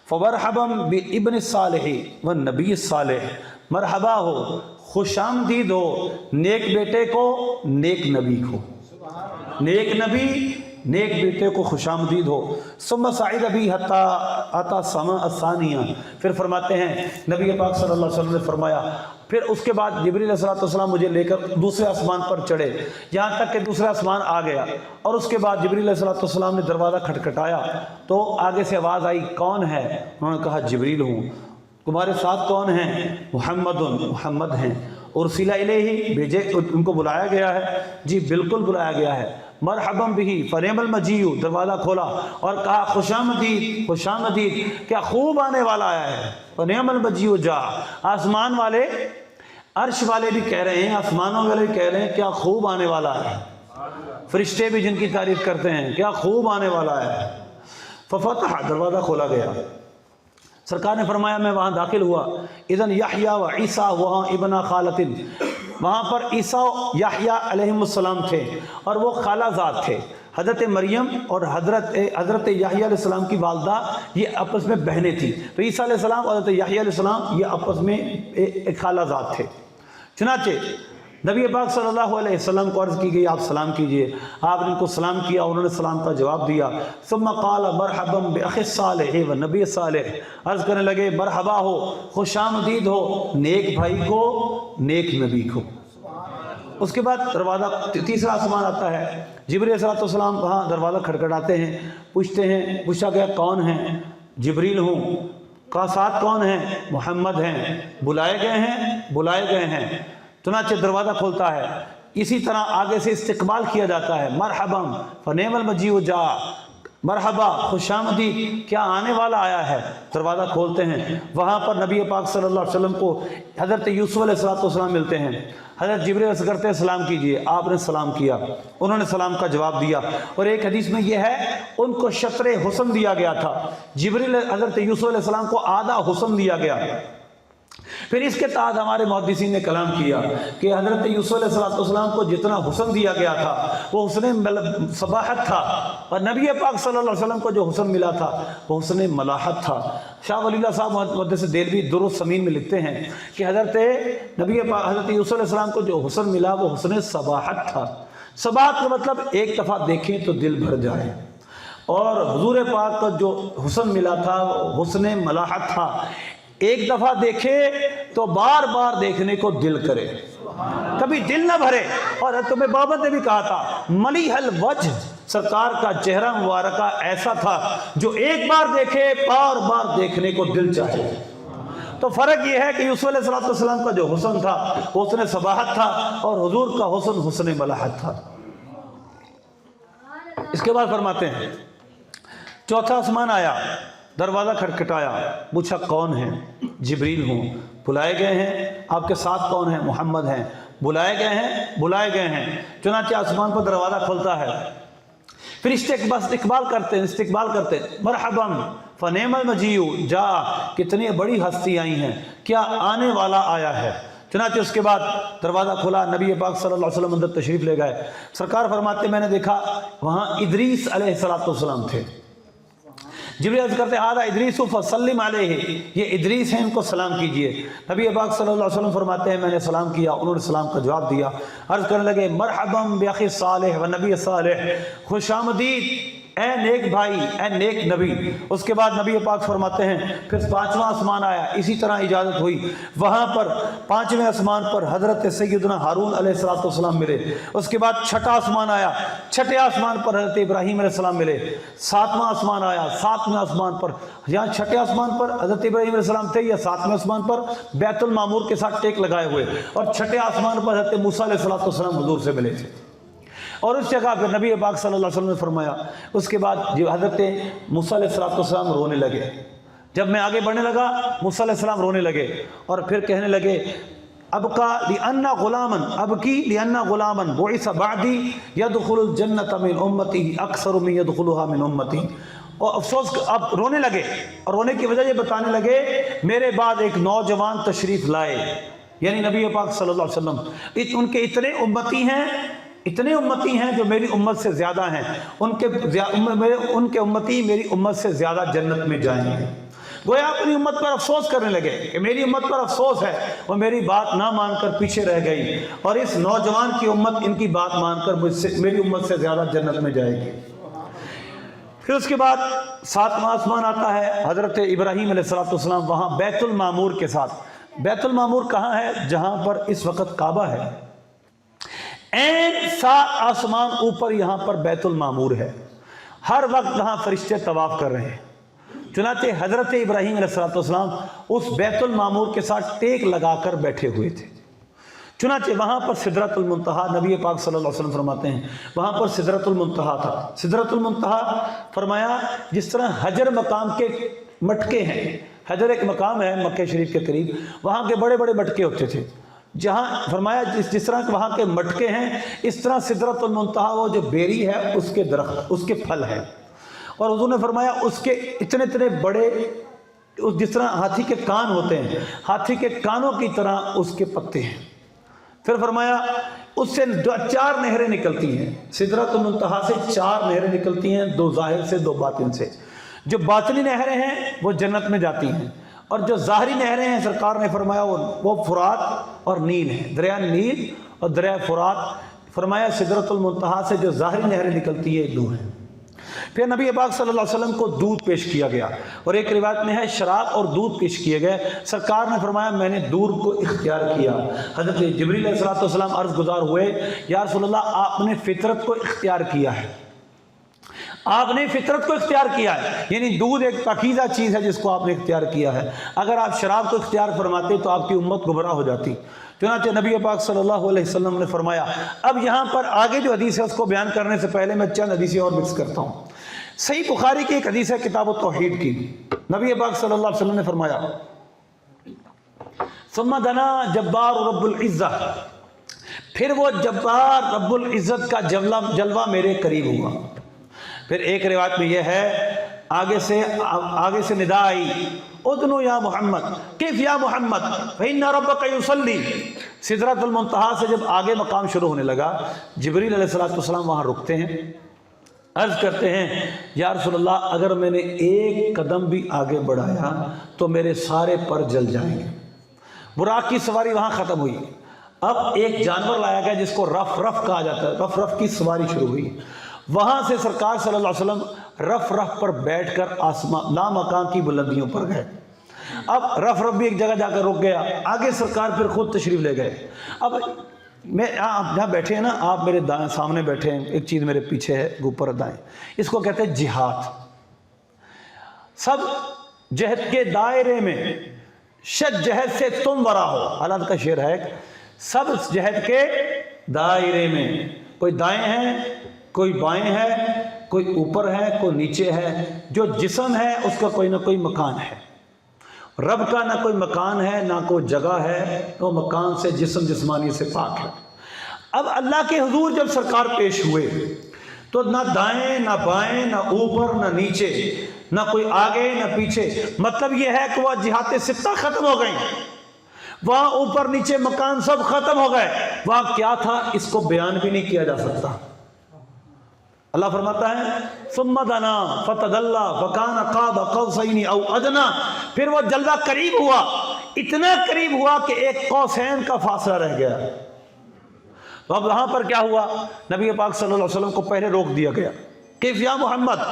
فَمَرْحَبًا بِابْنِ الصَّالِحِ وَالنَّبِيِّ الصَّالِحِ، مرحبا ہو، خوش آمدید ہو نیک بیٹے کو، نیک نبی کو، نیک نبی نیک بیٹے کو خوش آمدید ہو. ثم صعد بی حتی اتی السماء الثانیہ، پھر فرماتے ہیں نبی پاک صلی اللہ علیہ وسلم نے فرمایا پھر اس کے بعد جبریل علیہ السلام مجھے لے کر دوسرے آسمان پر چڑھے، یہاں تک کہ دوسرا آسمان آ گیا. اور اس کے بعد جبریل علیہ السلام نے دروازہ کھٹکھٹایا تو آگے سے آواز آئی کون ہے؟ انہوں نے کہا جبریل ہوں. تمہارے ساتھ کون ہیں؟ محمد ہیں. ارسل الیہ، بھیجے، ان کو بلایا گیا ہے. جی بالکل بلایا گیا ہے. مرحبا بہ فنعم المجیء، دروازہ کھولا اور کہا خوش آمدید خوش آمدید، کیا خوب آنے والا آیا ہے. فنعم المجیء جاء، آسمان والے، عرش والے بھی کہہ رہے ہیں، آسمانوں والے بھی کہہ رہے ہیں کیا خوب آنے والا ہے. فرشتے بھی جن کی تعریف کرتے ہیں کیا خوب آنے والا ہے. ففتح، دروازہ کھولا گیا. سرکار نے فرمایا میں وہاں داخل ہوا. اذن یحییٰ و عیسیٰ وہاں ابن خالۃ، وہاں پر عیسیٰ و یحییٰ علیہ السلام تھے اور وہ خالہ زاد تھے. حضرت مریم اور حضرت یحییٰ علیہ السلام کی والدہ یہ آپس میں بہنیں تھیں، تو عیسیٰ علیہ السلام اور حضرت یحییٰ علیہ السلام یہ آپس میں ایک خالہ زاد تھے۔ چنانچہ نبی پاک صلی اللہ علیہ وسلم کو عرض کی گئی آپ سلام کیجئے، آپ نے ان کو سلام کیا، انہوں نے سلام کا جواب دیا۔ ثم قال مرحبا باخ الصالح و نبی صالح، عرض کرنے لگے مرحبا ہو، خوش آمدید ہو نیک بھائی کو، نیک نبی کو۔ اس کے بعد دروازہ تیسرا آسمان آتا ہے، جبریل علیہ السلام وہاں دروازہ کھٹکھٹاتے ہیں، پوچھا گیا کون ہیں؟ جبریل ہوں۔ کہا ساتھ کون ہیں؟ محمد ہیں۔ بلائے گئے ہیں۔ چنانچہ دروازہ کھولتا ہے، اسی طرح آگے سے استقبال کیا جاتا ہے، مرحبا فنعم المجیء جاء، مرحبا خوش آمدید، کیا آنے والا آیا ہے۔ دروازہ کھولتے ہیں، وہاں پر نبی پاک صلی اللہ علیہ وسلم کو حضرت یوسف علیہ السلام ملتے ہیں۔ حضرت جبریل عرض کرتے ہیں سلام کیجئے، آپ نے سلام کیا، انہوں نے سلام کا جواب دیا، اور ایک حدیث میں یہ ہے ان کو شطر حسن دیا گیا تھا، جبریل حضرت یوسف علیہ السلام کو آدھا حسن دیا گیا۔ پھر اس کے تحت ہمارے محدثین نے کلام کیا کہ حضرت یوسف علیہ السلام کو جتنا حسن دیا گیا تھا وہ حسن صباحت تھا، اور نبی پاک صلی اللہ علیہ وسلم کو جو حسن ملا تھا وہ حسن ملاحت تھا۔ شاہ ولی اللہ صاحب محدث دہلوی در السمین میں لکھتے ہیں کہ حضرت یوسف علیہ السلام کو جو حسن ملا وہ حسن صباحت تھا۔ صباحت کا مطلب ایک دفعہ دیکھیں تو دل بھر جائے، اور حضور پاک کا جو حسن ملا تھا وہ حسن ملاحت تھا، ایک دفعہ دیکھے تو بار بار دیکھنے کو دل کرے، کبھی دل نہ بھرے۔ اور تمہیں بابا نے بھی کہا تھا ملیح الوجہ، سرکار کا چہرہ مبارکہ ایسا تھا جو ایک بار دیکھے بار بار دیکھنے کو دل چاہے۔ تو فرق یہ ہے کہ یوسف علیہ السلام کا جو حسن تھا وہ حسن صباحت تھا، اور حضور کا حسن حسن ملاحت تھا۔ اس کے بعد فرماتے ہیں چوتھا آسمان آیا، دروازہ کھٹکھٹایا، پوچھا کون ہیں؟ جبریل ہوں۔ بلائے گئے ہیں، آپ کے ساتھ کون ہیں؟ محمد ہیں۔ بلائے گئے ہیں۔ چنانچہ آسمان پر دروازہ کھلتا ہے، پھر استقبال کرتے ہیں، مرحبا فنعم المجیء جاء، کتنی بڑی ہستی آئی ہیں، کیا آنے والا آیا ہے۔ چنانچہ اس کے بعد دروازہ کھلا، نبی پاک صلی اللہ علیہ وسلم اندر تشریف لے گئے۔ سرکار فرماتے میں نے دیکھا وہاں ادریس علیہ السلام تھے۔ جبریل عرض کرتے ہذا ادریس فسلم علیہ، یہ ادریس ہیں، ان کو سلام کیجئے۔ نبی پاک صلی اللہ علیہ وسلم فرماتے ہیں میں نے سلام کیا، انہوں نے سلام کا جواب دیا۔ عرض کرنے لگے مرحبا باخی صالح و نبی صالح، خوش آمدید اے نیک بھائی، اے نیک نبی۔ اس کے بعد نبی پاک فرماتے ہیں پھر پانچواں آسمان آیا، اسی طرح اجازت ہوئی، وہاں پر پانچویں آسمان پر حضرت سیدنا ہارون علیہ السلام ملے۔ اس کے بعد چھٹا آسمان آیا، چھٹے آسمان پر حضرت ابراہیم علیہ السلام ملے۔ ساتواں آسمان آیا، ساتویں آسمان پر، یہاں چھٹے آسمان پر حضرت ابراہیم علیہ السلام تھے، یا ساتویں آسمان پر بیت المعمور کے ساتھ ٹیک لگائے ہوئے، اور چھٹے آسمان پر حضرت موسیٰ علیہ السلام حضور سے ملے تھے۔ اور اس جگہ پہ نبی پاک صلی اللہ علیہ وسلم نے فرمایا، اس کے بعد جو حضرت موسیٰ علیہ السلام رونے لگے، جب میں آگے بڑھنے لگا موسیٰ علیہ السلام رونے لگے، اور پھر کہنے لگے ابکی لأن غلاما بعث بعدی يدخل الجنة من امتی اکثر من يدخلها من امتی۔ اور افسوس، اب رونے لگے، اور رونے کی وجہ یہ بتانے لگے میرے بعد ایک نوجوان تشریف لائے، یعنی نبی پاک صلی اللہ علیہ وسلم، ان کے اتنے امتی ہیں جو میری امت سے زیادہ ہیں، ان کے امتی میری امت سے زیادہ جنت میں جائیں گے۔ گویا اپنی امت پر افسوس کرنے لگے کہ میری امت پر افسوس ہے، وہ میری بات نہ مان کر پیچھے رہ گئی، اور اس نوجوان کی امت ان کی بات مان کر میری امت سے زیادہ جنت میں جائے گی۔ پھر اس کے بعد ساتواں آسمان آتا ہے، حضرت ابراہیم علیہ السلام وہاں بیت المعمور کے ساتھ۔ بیت المعمور کہاں ہے؟ جہاں پر اس وقت کعبہ ہے، این 7 آسمان اوپر یہاں پر بیت المعمور ہے، ہر وقت یہاں فرشتے طواف کر رہے ہیں۔ چنانچہ حضرت ابراہیم علیہ السلام اس بیت المعمور کے ساتھ ٹیک لگا کر بیٹھے ہوئے تھے۔ چنانچہ وہاں پر سدرۃ المنتہا، نبی پاک صلی اللہ علیہ وسلم فرماتے ہیں وہاں پر سدرۃ المنتہا تھا۔ سدرۃ المنتہا فرمایا جس طرح حجر مقام کے مٹکے ہیں، حجر ایک مقام ہے مکہ شریف کے قریب، وہاں کے بڑے بڑے مٹکے ہوتے تھے، جہاں فرمایا جس طرح وہاں کے مٹکے ہیں اس طرح سدرۃ المنتہا وہ جو بیری ہے اس کے درخت، اس کے پھل ہیں، اور حضور نے فرمایا اس کے اتنے بڑے، جس طرح ہاتھی کے کان ہوتے ہیں، ہاتھی کے کانوں کی طرح اس کے پتے ہیں۔ پھر فرمایا اس سے 4 نہریں نکلتی ہیں، سدرۃ المنتہا سے 4 نہریں نکلتی ہیں، 2 ظاہر سے 2 باطن سے۔ جو باطنی نہریں ہیں وہ جنت میں جاتی ہیں، اور جو ظاہری نہریں ہیں سرکار نے فرمایا وہ فرات اور نیل ہیں، دریا نیل اور دریا فرات۔ فرمایا سدرۃ المنتہا سے جو ظاہری نہریں نکلتی ہیں 2 ہیں۔ پھر نبی پاک صلی اللہ علیہ وسلم کو دودھ پیش کیا گیا، اور ایک روایت میں ہے شراب اور دودھ پیش کیے گئے۔ سرکار نے فرمایا میں نے دودھ کو اختیار کیا۔ حضرت جبریل علیہ السلام عرض گزار ہوئے یا رسول اللہ آپ نے فطرت کو اختیار کیا ہے، آپ نے فطرت کو اختیار کیا ہے، یعنی دودھ ایک پاکیزہ چیز ہے جس کو آپ نے اختیار کیا ہے، اگر آپ شراب کو اختیار فرماتے تو آپ کی امت گمراہ ہو جاتی۔ چنانچہ نبی پاک صلی اللہ علیہ وسلم نے فرمایا۔ اب یہاں پر آگے جو حدیث ہے اس کو بیان کرنے سے پہلے میں چند حدیثیں اور مکس کرتا ہوں۔ صحیح بخاری کی ایک حدیث ہے کتاب التوحید کی، نبی پاک صلی اللہ علیہ وسلم نے فرمایا ثم دنا جبار رب العزہ، پھر وہ جبار رب العزت کا جلوہ میرے قریب ہوا۔ پھر ایک روایت میں یہ ہے آگے سے ندا آئی ادنو یا محمد، کیف یا محمد فإن ربک یصلی۔ سدرۃ المنتہا سے جب آگے مقام شروع ہونے لگا، جبریل علیہ السلام وہاں رکتے ہیں، عرض کرتے ہیں یا رسول اللہ اگر میں نے ایک قدم بھی آگے بڑھایا تو میرے سارے پر جل جائیں گے۔ براق کی سواری وہاں ختم ہوئی، اب ایک جانور لایا گیا جس کو رف کہا جاتا ہے، رف کی سواری شروع ہوئی۔ وہاں سے سرکار صلی اللہ علیہ وسلم رف پر بیٹھ کر آسمان لامکان کی بلندیوں پر گئے۔ اب رف بھی ایک جگہ جا کر رک گیا، آگے سرکار پھر خود تشریف لے گئے۔ اب آپ جہاں بیٹھے ہیں نا، آپ میرے دائیں سامنے بیٹھے ہیں، ایک چیز میرے پیچھے ہے اوپر دائیں، اس کو کہتے ہیں جہاد۔ سب جہد کے دائرے میں شد جہد سے تم ورا ہو، حالات کا شعر ہے، سب جہد کے دائرے میں، کوئی دائیں ہے کوئی بائیں ہے، کوئی اوپر ہے کوئی نیچے ہے، جو جسم ہے اس کا کوئی نہ کوئی مکان ہے، رب کا نہ کوئی مکان ہے نہ کوئی جگہ ہے، وہ مکان سے جسم جسمانی سے پاک ہے۔ اب اللہ کے حضور جب سرکار پیش ہوئے تو نہ دائیں نہ بائیں نہ اوپر نہ نیچے، نہ کوئی آگے نہ پیچھے، مطلب یہ ہے کہ وہ جہات ستہ ختم ہو گئیں، وہاں اوپر نیچے مکان سب ختم ہو گئے، وہاں کیا تھا اس کو بیان بھی نہیں کیا جا سکتا۔ اللہ فرماتا ہے ثم دنا فتدلی فکان قاب قوسین او ادنی، پھر وہ جلوہ قریب ہوا، اتنا قریب ہوا کہ ایک قوسین کا فاصلہ رہ گیا۔ تو اب وہاں پر کیا ہوا، نبی پاک صلی اللہ علیہ وسلم کو پہلے روک دیا گیا، کیف یا محمد،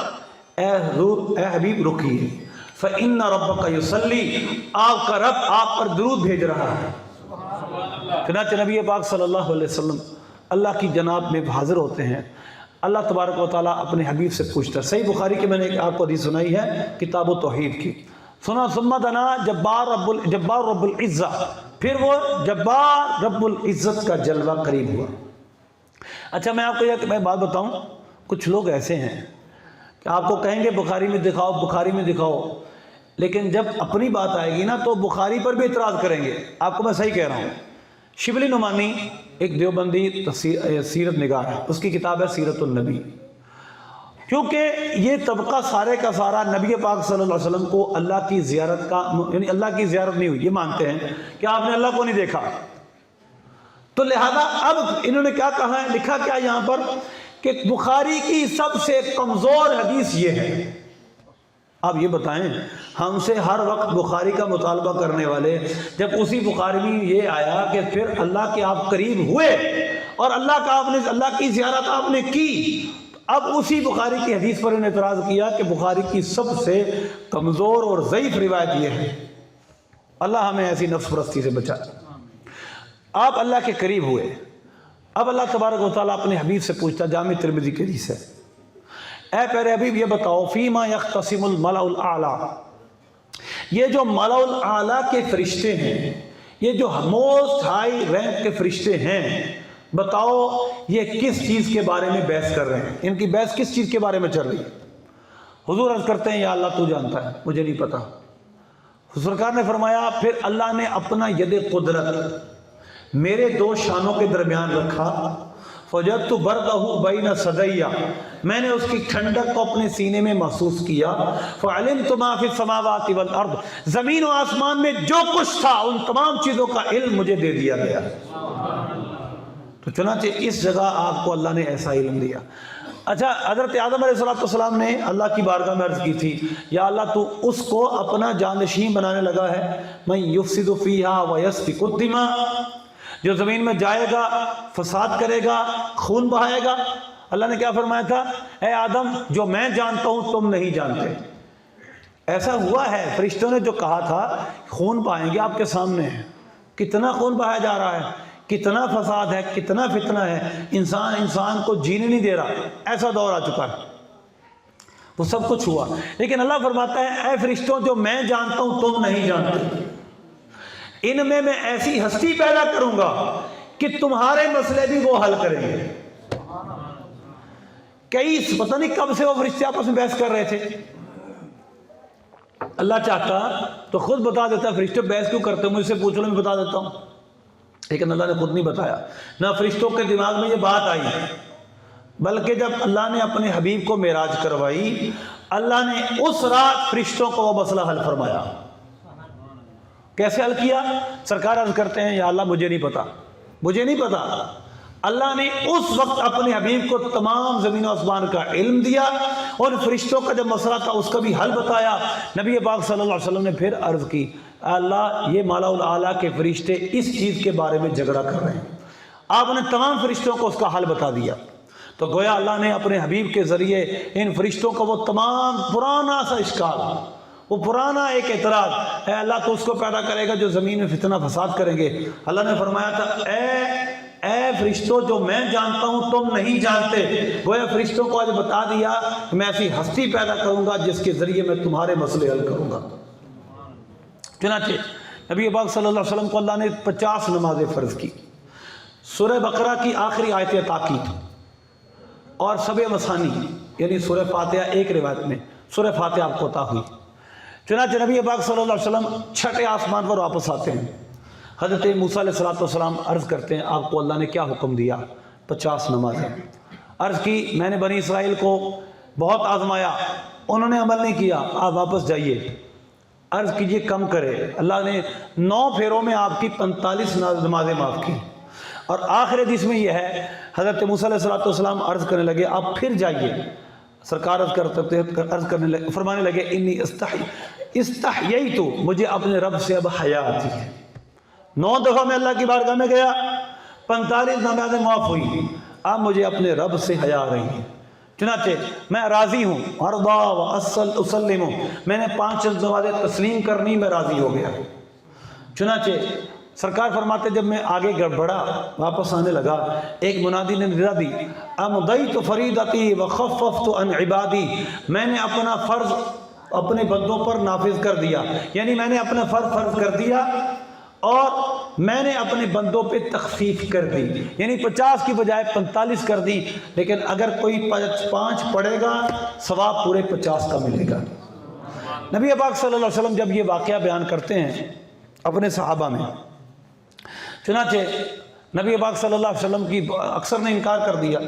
اے حضور اے حبیب رکیے، فإن ربک یصلی، آپ کا رب آپ پر درود بھیج رہا ہے۔ چنانچہ نبی پاک صلی اللہ علیہ وسلم اللہ کی جناب میں حاضر ہوتے ہیں، اللہ تبارک و تعالیٰ اپنے حبیب سے پوچھتا ہے۔ صحیح بخاری کی میں نے آپ کو حدیث سنائی ہے کتاب التوحید کی، سنا ثم دنا جبار رب العزہ، پھر وہ جبار رب العزت کا جلوہ قریب ہوا۔ اچھا میں آپ کو ایک بات بتاؤں، کچھ لوگ ایسے ہیں کہ آپ کو کہیں گے بخاری میں دکھاؤ بخاری میں دکھاؤ، لیکن جب اپنی بات آئے گی نا تو بخاری پر بھی اعتراض کریں گے۔ آپ کو میں صحیح کہہ رہا ہوں، شبلی نعمانی ایک دیوبندی سیرت نگار ہے، اس کی کتاب ہے سیرت النبی، کیونکہ یہ طبقہ سارے کا سارا نبی پاک صلی اللہ علیہ وسلم کو اللہ کی زیارت کا، یعنی اللہ کی زیارت نہیں ہوئی، یہ مانتے ہیں کہ آپ نے اللہ کو نہیں دیکھا، تو لہذا اب انہوں نے کیا کہا ہے، لکھا کیا یہاں پر کہ بخاری کی سب سے کمزور حدیث یہ ہے۔ آپ یہ بتائیں ہم سے ہر وقت بخاری کا مطالبہ کرنے والے، جب اسی بخاری میں یہ آیا کہ پھر اللہ کے آپ قریب ہوئے اور اللہ کی زیارت آپ نے کی، اب اسی بخاری کی حدیث پر انہوں نے اعتراض کیا کہ بخاری کی سب سے کمزور اور ضعیف روایت یہ ہے۔ اللہ ہمیں ایسی نفس پرستی سے بچائے۔ آپ اللہ کے قریب ہوئے، اب اللہ تبارک و تعالیٰ اپنے حبیب سے پوچھتا، جامع ترمذی کی حدیث ہے، اے پیارے حبیب یہ بتاؤ فیما یختصم الملأ الاعلی، یہ جو ملأ الاعلی کے فرشتے ہیں، یہ جو موسٹ ہائی رینک کے فرشتے ہیں، بتاؤ یہ کس چیز کے بارے میں بحث کر رہے ہیں، ان کی بحث کس چیز کے بارے میں چل رہی ہے؟ حضور عرض کرتے ہیں یا اللہ تو جانتا ہے، مجھے نہیں پتا۔ سرکار نے فرمایا پھر اللہ نے اپنا ید قدرت میرے دو شانوں کے درمیان رکھا، فوجدت بردہ بین صدیہ، میں نے اس کی ٹھنڈک کو اپنے سینے میں محسوس کیا، فعلمت ما فی السماوات والارض، زمین و آسمان میں جو کچھ تھا ان تمام چیزوں کا علم مجھے دے دیا گیا۔ تو چنانچہ اس جگہ آپ کو اللہ نے ایسا علم دیا۔ اچھا، حضرت آدم علیہ السلام نے اللہ کی بارگاہ میں عرض کی تھی، یا اللہ تو اس کو اپنا جانشین بنانے لگا ہے، من یفسد فیہا ویسفک الدماء، جو زمین میں جائے گا، فساد کرے گا، خون بہائے گا۔ اللہ نے کیا فرمایا تھا؟ اے آدم، جو میں جانتا ہوں تم نہیں جانتے۔ ایسا ہوا ہے، فرشتوں نے جو کہا تھا خون بہائیں گے، آپ کے سامنے ہے، کتنا خون بہایا جا رہا ہے، کتنا فساد ہے، کتنا فتنہ ہے، انسان کو جینے نہیں دے رہا، ایسا دور آ چکا ہے، وہ سب کچھ ہوا۔ لیکن اللہ فرماتا ہے اے فرشتوں، جو میں جانتا ہوں تم نہیں جانتے، ان میں ایسی ہستی پیدا کروں گا کہ تمہارے مسئلے بھی وہ حل کریں گے۔ پتہ نہیں کب سے وہ فرشتے آپس میں بحث کر رہے تھے، اللہ چاہتا تو خود بتا دیتا، فرشتے بحث کیوں کرتے ہو، مجھ سے پوچھ لو، میں بتا دیتا ہوں، لیکن اللہ نے خود نہیں بتایا، نہ فرشتوں کے دماغ میں یہ بات آئی، بلکہ جب اللہ نے اپنے حبیب کو معراج کروائی، اللہ نے اس رات فرشتوں کو وہ مسئلہ حل فرمایا۔ کیسے حل کیا؟ سرکار عرض کرتے ہیں، یا اللہ مجھے نہیں پتا، مجھے نہیں پتا۔ اللہ نے اس وقت اپنے حبیب کو تمام زمین و آسمان کا علم دیا، اور فرشتوں کا جب مسئلہ تھا اس کا بھی حل بتایا۔ نبی پاک صلی اللہ علیہ وسلم نے پھر عرض کی، اللہ یہ مالا الاعلیٰ کے فرشتے اس چیز کے بارے میں جھگڑا کر رہے ہیں، آپ نے تمام فرشتوں کو اس کا حل بتا دیا۔ تو گویا اللہ نے اپنے حبیب کے ذریعے ان فرشتوں کو وہ تمام پرانا سا اشکال، وہ پرانا ایک اعتراض، اے اللہ تو اس کو پیدا کرے گا جو زمین میں فتنہ فساد کریں گے۔ اللہ نے فرمایا تھا اے فرشتوں، جو میں جانتا ہوں تم نہیں جانتے، گویا فرشتوں کو آج بتا دیا کہ میں ایسی ہستی پیدا کروں گا جس کے ذریعے میں تمہارے مسئلے حل کروں گا۔ چنانچہ نبی پاک صلی اللہ علیہ وسلم کو اللہ نے 50 نمازیں فرض کی، سورہ بقرہ کی آخری آیت عطا کی، اور سبع مثانی یعنی سورہ فاتحہ، ایک روایت میں سورہ فاتحہ آپ کو عطا ہوئی۔ چنانچہ نبی پاک صلی اللہ علیہ وسلم چھٹے آسمان پر واپس آتے ہیں، حضرت موسیٰ علیہ السلام عرض کرتے ہیں آپ کو اللہ نے کیا حکم دیا؟ 50 نمازیں۔ عرض کی میں نے بنی اسرائیل کو بہت آزمایا، انہوں نے عمل نہیں کیا، آپ واپس جائیے، عرض کیجئے کم کرے۔ اللہ نے 9 پھیروں میں آپ کی 45 نمازیں معاف کی۔ اور آخر حدیث میں یہ ہے، حضرت موسیٰ علیہ السلام عرض کرنے لگے آپ پھر جائیے، سرکار فرمانے لگے انی استحییت، مجھے اپنے رب سے اب حیا آتی ہے۔ 9 دفعہ میں اللہ کی بارگاہ میں گیا، 45 نمازیں معاف ہوئی، اب مجھے اپنے رب سے حیا آ رہی ہے، چنانچہ میں راضی ہوں، ارضا و اسلم، میں نے 5 نمازیں تسلیم کرنی، میں راضی ہو گیا۔ چنانچہ سرکار فرماتے جب میں آگے بڑھا، واپس آنے لگا، ایک منادی نے ندا دی، امضیت فریضتی وخففت عن عبادی، میں نے اپنا فرض اپنے بندوں پر نافذ کر دیا، یعنی میں نے اپنا فرض کر دیا اور میں نے اپنے بندوں پہ تخفیف کر دی، یعنی 50 کی بجائے 45 کر دی، لیکن اگر کوئی 5 پڑھے گا ثواب پورے 50 کا ملے گا۔ نبی پاک صلی اللہ علیہ وسلم جب یہ واقعہ بیان کرتے ہیں اپنے صحابہ میں، چنانچہ نبی پاک صلی اللہ علیہ وسلم کی اکثر نے انکار کر دیا،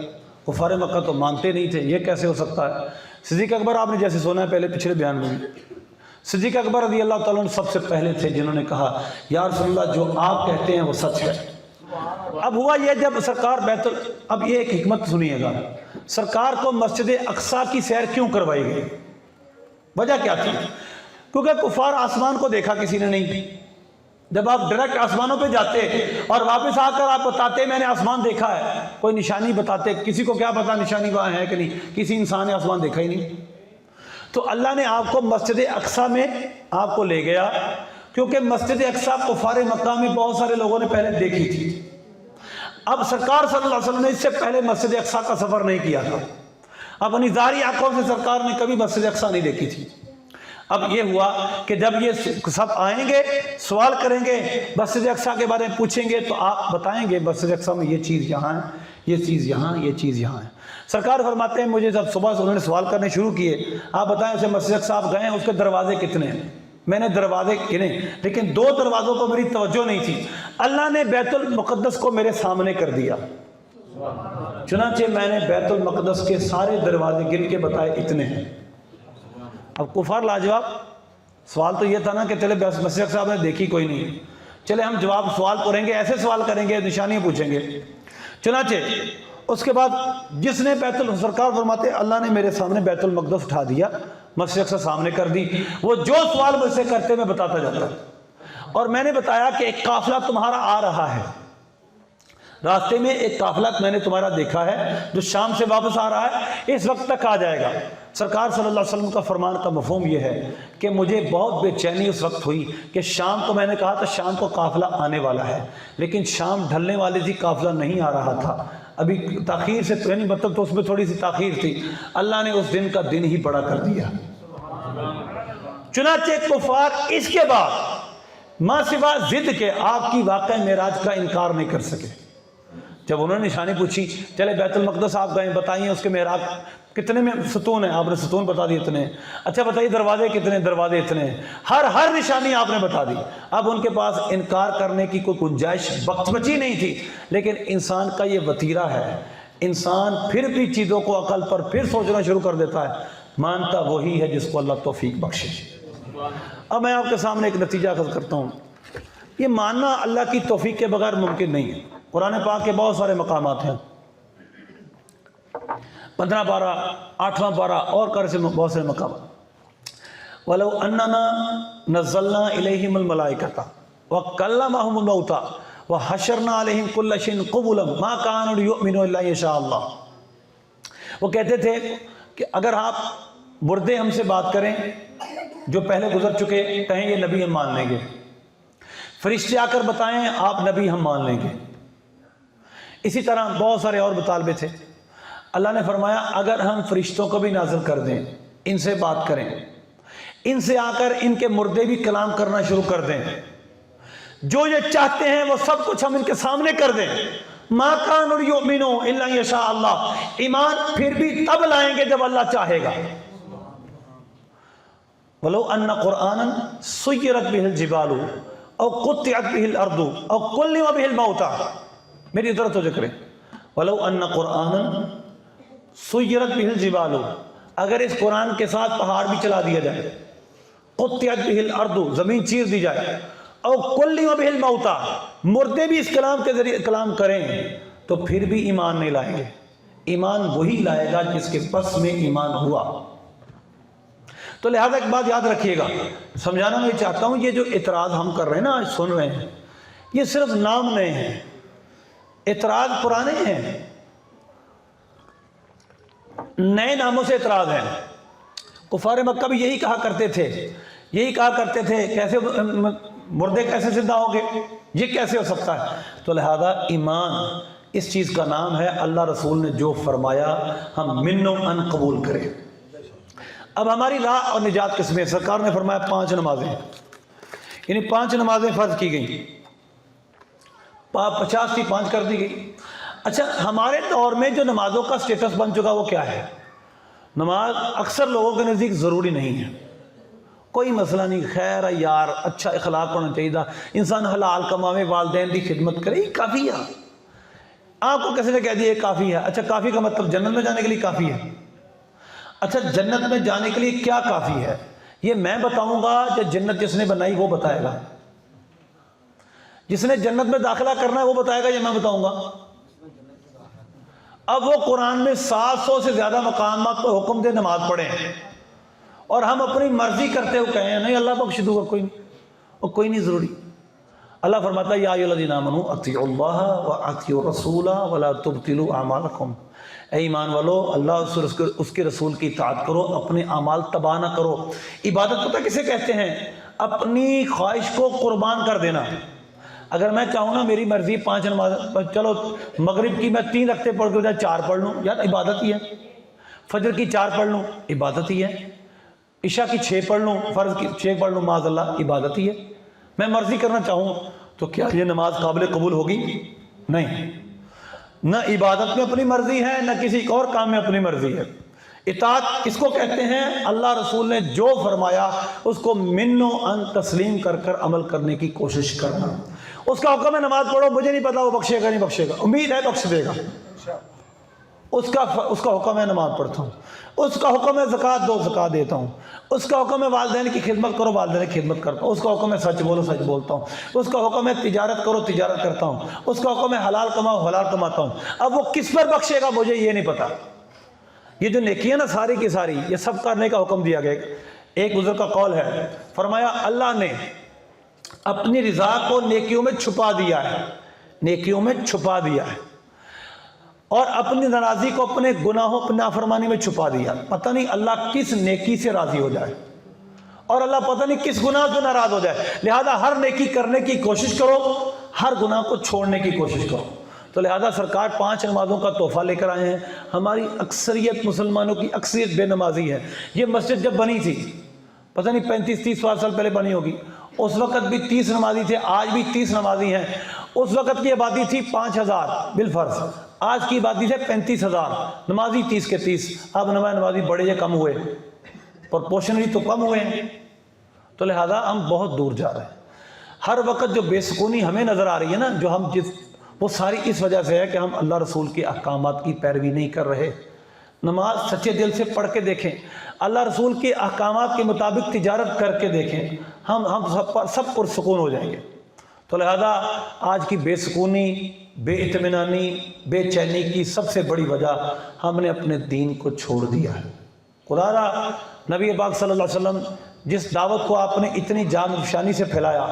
کفار مکہ تو مانتے نہیں تھے، یہ کیسے ہو سکتا ہے۔ صدیق اکبر آپ نے جیسے سنا ہے پہلے پچھلے بیان میں، صدیق اکبر رضی اللہ تعالیٰ عنہ سب سے پہلے تھے جنہوں نے کہا یا رسول اللہ جو آپ کہتے ہیں وہ سچ ہے۔ اب ہوا یہ جب سرکار اب یہ ایک حکمت سنیے گا، سرکار کو مسجد اقصیٰ کی سیر کیوں کروائی گئی؟ وجہ کیا تھی؟ کیونکہ کفار آسمان کو دیکھا کسی نے نہیں، جب آپ ڈائریکٹ آسمانوں پہ جاتے اور واپس آ کر آپ بتاتے میں نے آسمان دیکھا ہے، کوئی نشانی بتاتے، کسی کو کیا پتا نشانی وہاں ہے کہ نہیں، کسی انسان نے آسمان دیکھا ہی نہیں۔ تو اللہ نے آپ کو مسجد اقصیٰ میں آپ کو لے گیا، کیونکہ مسجد اقصیٰ کفار مکہ میں بہت سارے لوگوں نے پہلے دیکھی تھی۔ اب سرکار صلی اللہ علیہ وسلم نے اس سے پہلے مسجد اقصیٰ کا سفر نہیں کیا تھا، اپنی ظاہری آنکھوں سے سرکار نے کبھی مسجد اقصیٰ نہیں دیکھی تھی۔ اب یہ ہوا کہ جب یہ سب آئیں گے سوال کریں گے مسجد اقصیٰ کے بارے میں پوچھیں گے تو آپ بتائیں گے مسجد اقصیٰ میں یہ چیز یہاں ہے، یہ چیز یہاں، یہ چیز یہاں ہے۔ سرکار فرماتے ہیں مجھے جب صبح سے انہوں نے سوال کرنے شروع کیے، آپ بتائیں اسے مسجد اقصیٰ آپ گئے ہیں اس کے دروازے کتنے ہیں؟ میں نے دروازے گنے، لیکن 2 دروازوں پر میری توجہ نہیں تھی، اللہ نے بیت المقدس کو میرے سامنے کر دیا، چنانچہ میں نے بیت المقدس کے سارے دروازے گن کے بتائے اتنے ہیں۔ اب کفار لاجواب، سوال تو یہ تھا نا کہ چلے مسجد صاحب نے دیکھی کوئی نہیں، چلے ہم جواب سوال کریں گے، ایسے سوال کریں گے، نشانیاں پوچھیں گے۔ چنانچہ اس کے بعد جس نے سرکار فرماتے اللہ نے میرے سامنے بیت المقدس اٹھا دیا، مسجد سے سامنے کر دی، وہ جو سوال مجھ سے کرتے میں بتاتا جاتا، اور میں نے بتایا کہ ایک قافلہ تمہارا آ رہا ہے، راستے میں ایک قافلہ میں نے تمہارا دیکھا ہے جو شام سے واپس آ رہا ہے، اس وقت تک آ جائے گا۔ سرکار صلی اللہ علیہ وسلم کا فرمان کا مفہوم یہ ہے کہ مجھے بہت بے چینی اس وقت ہوئی کہ شام کو میں نے کہا تھا شام کو قافلہ آنے والا ہے، لیکن شام ڈھلنے والی تھی، قافلہ نہیں آ رہا تھا، ابھی تاخیر سے یعنی مطلب تو اس میں تھوڑی سی تاخیر تھی، اللہ نے اس دن کا دن ہی بڑا کر دیا۔ چنانچہ کفار اس کے بعد ماں سوا ضد کے آپ کی واقع معراج کا انکار نہیں کر سکے۔ جب انہوں نے نشانی پوچھی، چلے بیت المقدس آپ گئے، بتائیے اس کے محراب کتنے میں ستون ہیں، آپ نے ستون بتا دی اتنے، اچھا بتائیے دروازے کتنے، دروازے اتنے، ہر نشانی آپ نے بتا دی۔ اب ان کے پاس انکار کرنے کی کوئی گنجائش بچی نہیں تھی، لیکن انسان کا یہ وتیرہ ہے، انسان پھر بھی چیزوں کو عقل پر پھر سوچنا شروع کر دیتا ہے، مانتا وہی ہے جس کو اللہ توفیق بخشے۔ اب میں آپ کے سامنے ایک نتیجہ اخذ کرتا ہوں، یہ ماننا اللہ کی توفیق کے بغیر ممکن نہیں ہے۔ قرآن پاک کے بہت سارے مقامات ہیں، 15 پارہ 8واں پارہ اور سے بہت سارے مقامات۔ وَلَوْ أَنَّنَا نَزَّلْنَا إِلَيْهِمُ الْمَلَائِكَةَ وَكَلَّمَهُمُ الْمَوْتَى وَحَشَرْنَا عَلَيْهِمْ كُلَّ شَيْءٍ قُبُلًا مَا كَانُوا لِيُؤْمِنُوا إِلَّا إِن شَاءَ اللَّهُ۔ وہ کہتے تھے کہ اگر آپ مردے ہم سے بات کریں جو پہلے گزر چکے، کہیں یہ نبی ہم مان لیں گے، فرشتے آ کر بتائیں آپ نبی ہم مان لیں گے۔ اسی طرح بہت سارے اور مطالبے تھے۔ اللہ نے فرمایا اگر ہم فرشتوں کو بھی نازل کر دیں، ان سے بات کریں، ان سے آ کر ان کے مردے بھی کلام کرنا شروع کر دیں، جو یہ چاہتے ہیں وہ سب کچھ ہم ان کے سامنے کر دیں، ما کانوا یؤمنوا الا ان شاء اللہ، ایمان پھر بھی تب لائیں گے جب اللہ چاہے گا۔ ولو ان قرآنا سیرت به الجبال او قطعت به الارض او کلم به الموتى، میری طرف توجہ کریں، ولو ان قرآنا سیرت به الجبال، اگر اس قرآن کے ساتھ پہاڑ بھی چلا دیا جائے، قطعت به الارض، زمین چیر دی جائے، او کلم به الموتى، مردے بھی اس کلام کے ذریعے کلام کریں تو پھر بھی ایمان نہیں لائیں گے۔ ایمان وہی لائے گا جس کے پس میں ایمان ہوا۔ تو لہذا ایک بات یاد رکھیے گا، سمجھانا میں چاہتا ہوں، یہ جو اعتراض ہم کر رہے ہیں نا، آج سن رہے ہیں، یہ صرف نام نئے ہیں، اعتراض پرانے ہیں، نئے ناموں سے اعتراض ہیں۔ کفار مکہ بھی یہی کہا کرتے تھے، کیسے مردے کیسے زندہ ہوں گے، یہ کیسے ہو سکتا ہے؟ تو لہذا ایمان اس چیز کا نام ہے، اللہ رسول نے جو فرمایا ہم من و ان قبول کریں۔ اب ہماری راہ اور نجات کس میں؟ سرکار نے فرمایا 5 نمازیں، یعنی 5 نمازیں فرض کی گئیں، 50 تھی 5 کر دی گئی۔ اچھا ہمارے دور میں جو نمازوں کا سٹیٹس بن چکا وہ کیا ہے؟ نماز اکثر لوگوں کے نزدیک ضروری نہیں ہے، کوئی مسئلہ نہیں، خیر ہے یار، اچھا اخلاق ہونا چاہیے، انسان حلال کماوے، والدین کی خدمت کرے، یہ کافی ہے۔ آپ کو کسی نے کہہ دیا یہ کافی ہے، اچھا کافی کا مطلب جنت میں جانے کے لیے کافی ہے؟ اچھا جنت میں جانے کے لیے کیا کافی ہے؟ یہ میں بتاؤں گا کہ جنت جس نے بنائی وہ بتائے گا، جس نے جنت میں داخلہ کرنا ہے وہ بتائے گا، یہ میں بتاؤں گا؟ اب وہ قرآن میں 700 سے زیادہ مقامات پر حکم دے نماز پڑھیں، اور ہم اپنی مرضی کرتے ہوئے کہیں نہیں اللہ بخش دوں گا، کوئی نہیں ضروری۔ اللہ فرماتا ہے یا ایھا الذین آمنوا اطیعوا اللہ واطیعوا الرسول ولا تبطلوا اعمالکم، اے ایمان والو اللہ اس کے رسول کی اطاعت کرو، اپنے اعمال تباہ نہ کرو۔ عبادت پتہ کسے کہتے ہیں؟ اپنی خواہش کو قربان کر دینا۔ اگر میں چاہوں نا میری مرضی 5 نماز، چلو مغرب کی میں 3 رکعتیں پڑھ کے 4 پڑھ لوں، یار عبادت ہی ہے، فجر کی 4 پڑھ لوں، عبادت ہی ہے، عشاء کی 6 پڑھ لوں، فرض کی 6 پڑھ لوں، معاذ اللہ عبادت ہی ہے۔ میں مرضی کرنا چاہوں تو کیا یہ نماز قابل قبول ہوگی؟ نہیں، نہ عبادت میں اپنی مرضی ہے، نہ کسی اور کام میں اپنی مرضی ہے۔ اطاعت کس کو کہتے ہیں؟ اللہ رسول نے جو فرمایا اس کو من و ان تسلیم کر کر عمل کرنے کی کوشش کرنا۔ اس کا حکم ہے نماز پڑھو، مجھے نہیں پتا وہ بخشے گا نہیں بخشے گا، امید ہے بخش دے گا۔ اس کا حکم ہے نماز پڑھتا ہوں، اس کا حکم ہے زکوٰۃ دو زکوٰۃ دیتا ہوں، اس کا حکم ہے والدین کی خدمت کرو والدین کی خدمت کرتا ہوں، اس کا حکم ہے سچ بولو سچ بولتا ہوں، اس کا حکم ہے تجارت کرو تجارت کرتا ہوں، اس کا حکم ہے حلال کماؤ حلال کماتا ہوں۔ اب وہ کس پر بخشے گا مجھے یہ نہیں پتا۔ یہ جو نیکی ہے نا ساری کی ساری، یہ سب کرنے کا حکم دیا گیا۔ ایک بزرگ کا قول ہے، فرمایا اللہ نے اپنی رضا کو نیکیوں میں چھپا دیا ہے، نیکیوں میں چھپا دیا ہے، اور اپنی ناراضی کو اپنے گناہوں پر نافرمانی میں چھپا دیا۔ پتہ نہیں اللہ کس نیکی سے راضی ہو جائے اور اللہ پتہ نہیں کس گناہ سے ناراض ہو جائے۔ لہذا ہر نیکی کرنے کی کوشش کرو، ہر گناہ کو چھوڑنے کی کوشش کرو۔ تو لہذا سرکار 5 نمازوں کا تحفہ لے کر آئے ہیں۔ ہماری اکثریت مسلمانوں کی اکثریت بے نمازی ہے۔ یہ مسجد جب بنی تھی پتہ نہیں 35-30 سال پہلے بنی ہوگی، اس وقت بھی 30 نمازی تھے، آج بھی 30 نمازی ہیں۔ اس وقت کی آبادی تھی 5000 بالفرض، آج کی آبادی ہے 35,000، نمازی 30 کے 30۔ اب نمازی بڑے یا کم ہوئے؟ پرپورشنلی تو کم ہوئے ہیں۔ تو لہذا ہم بہت دور جا رہے ہیں۔ ہر وقت جو بے سکونی ہمیں نظر آ رہی ہے نا، جو ہم وہ ساری اس وجہ سے ہے کہ ہم اللہ رسول کے احکامات کی پیروی نہیں کر رہے۔ نماز سچے دل سے پڑھ کے دیکھیں، اللہ رسول کے احکامات کے مطابق تجارت کر کے دیکھیں، ہم سب پرسکون ہو جائیں گے۔ تو لہذا آج کی بے سکونی، بے اطمینانی، بے چینی کی سب سے بڑی وجہ ہم نے اپنے دین کو چھوڑ دیا ہے۔ خدا را نبی پاک صلی اللہ علیہ وسلم جس دعوت کو آپ نے اتنی جان افشانی سے پھیلایا،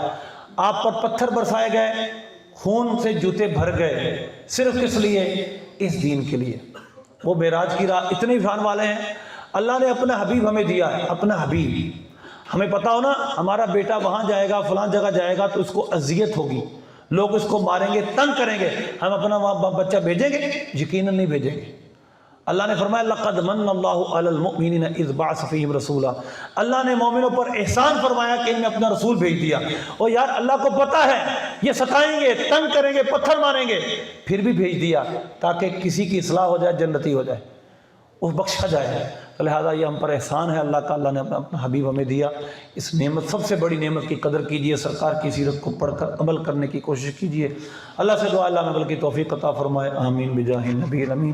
آپ پر پتھر برسائے گئے، خون سے جوتے بھر گئے، صرف کس لیے؟ اس دین کے لیے۔ وہ معراج کی رات اتنے عرفان والے ہیں، اللہ نے اپنا حبیب ہمیں دیا ہے، اپنا حبیب۔ ہمیں پتہ ہو نا ہمارا بیٹا وہاں جائے گا فلان جگہ جائے گا تو اس کو اذیت ہوگی، لوگ اس کو ماریں گے تنگ کریں گے، ہم اپنا وہاں بچہ بھیجیں گے؟ یقیناً نہیں بھیجیں گے۔ اللہ نے فرمایا لقد من اللہ علی المؤمنین اذ بعث فیہم رسولا، اللہ نے مومنوں پر احسان فرمایا کہ ان میں اپنا رسول بھیج دیا۔ اور یار اللہ کو پتہ ہے یہ ستائیں گے تنگ کریں گے پتھر ماریں گے، پھر بھی بھیج دیا تاکہ کسی کی اصلاح ہو جائے، جنتی ہو جائے، وہ بخشا جائے۔ تو لہٰذا یہ ہم پر احسان ہے اللہ کا، اللہ نے اپنا حبیب ہمیں دیا۔ اس نعمت سب سے بڑی نعمت کی قدر کیجئے، سرکار کی سیرت کو پڑھ کر عمل کرنے کی کوشش کیجئے۔ اللہ سے دعا اللہ میں عمل کی توفیق عطا فرمائے، آمین بجاہ النبی الامین۔